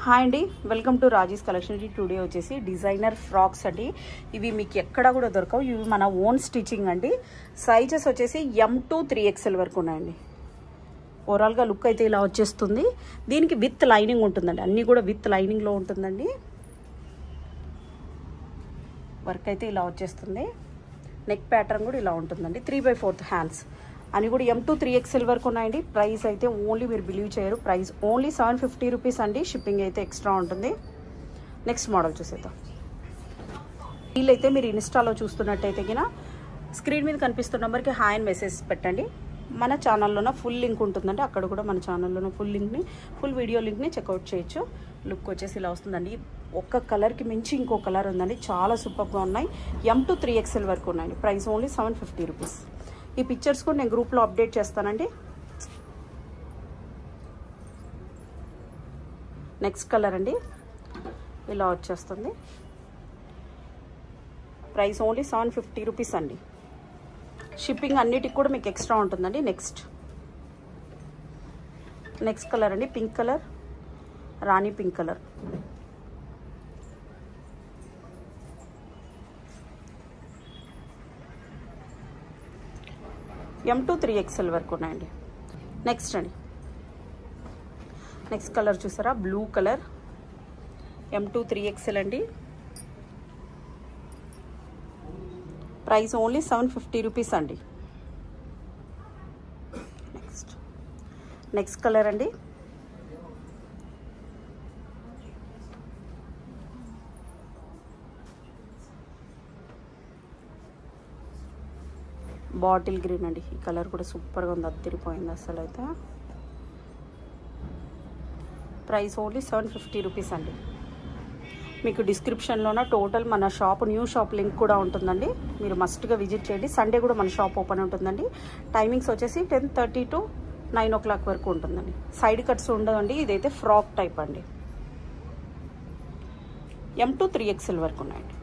Hi అండి, welcome to Raji's collection. Today వచ్చేసి designer frocks అండి. ఇవి మీకు ఎక్కడా కూడా దొరకవు. ఇవి మన ఓన్ స్టిచ్చింగ్ అండి. సైజెస్ వచ్చేసి M to 3XL వరకు ఉన్నాయండి. ఓవరాల్గా లుక్ అయితే ఇలా వచ్చేస్తుంది. దీనికి విత్ లైనింగ్ ఉంటుందండి. అన్నీ కూడా విత్ లైనింగ్లో ఉంటుందండి. వర్క్ అయితే ఇలా వచ్చేస్తుంది. నెక్ ప్యాటర్న్ కూడా ఇలా ఉంటుందండి. 3/4 హ్యాండ్స్ అని కూడా M to 3XL వరకు ఉన్నాయండి. ప్రైస్ అయితే ఓన్లీ మీరు బిలీవ్ చేయరు, ప్రైస్ ఓన్లీ 750 రూపీస్ అండి. షిప్పింగ్ అయితే ఎక్స్ట్రా ఉంటుంది. నెక్స్ట్ మోడల్ చూసేద్దాం. వీళ్ళైతే మీరు ఇన్స్టాలో చూస్తున్నట్టయితే కినా స్క్రీన్ మీద కనిపిస్తున్న నెంబర్కి హాయ్ అని మెసేజ్ పెట్టండి. మన ఛానల్లోన ఫుల్ లింక్ ఉంటుందండి. అక్కడ కూడా మన ఛానల్లోన ఫుల్ వీడియో లింక్ని చెక్అవుట్ చేయొచ్చు. లుక్ వచ్చేసి ఇలా వస్తుందండి. ఒక్క కలర్కి మించి ఇంకో కలర్ ఉందండి. చాలా సూపర్గా ఉన్నాయి. M to 3XL వరకు ఉన్నాయండి. Price only 750 rupees. ఈ పిక్చర్స్ కూడా నేను గ్రూప్లో అప్డేట్ చేస్తానండి. నెక్స్ట్ కలర్ అండి, ఇలా వచ్చేస్తుంది. ప్రైస్ ఓన్లీ 750 రూపీస్ అండి. షిప్పింగ్ అన్నిటికి కూడా మీకు ఎక్స్ట్రా ఉంటుందండి. నెక్స్ట్ కలర్ అండి, pink colour, Rani pink colour. M to 3XL వరకు ఉన్నాయండి. నెక్స్ట్ అండి, నెక్స్ట్ కలర్ చూసారా, blue colour. M to 3XL అండి. ప్రైస్ ఓన్లీ 750 రూపీస్ అండి. నెక్స్ట్ కలర్ అండి, బాటిల్ గ్రీన్ అండి. ఈ కలర్ కూడా సూపర్గా ఉంది, అద్దరిపోయింది అసలు అయితే. ప్రైస్ ఓన్లీ 750 రూపీస్ అండి. మీకు డిస్క్రిప్షన్లోన టోటల్ మన షాప్ న్యూ షాప్ లింక్ కూడా ఉంటుందండి. మీరు మస్ట్గా విజిట్ చేయండి. సండే కూడా మన షాప్ ఓపెన్ ఉంటుందండి. టైమింగ్స్ వచ్చేసి 10:30 to 9 o'clock వరకు ఉంటుందండి. సైడ్ కట్స్ ఉండదండి. ఇదైతే ఫ్రాక్ టైప్ అండి. M to 3XL వరకు ఉన్నాయండి.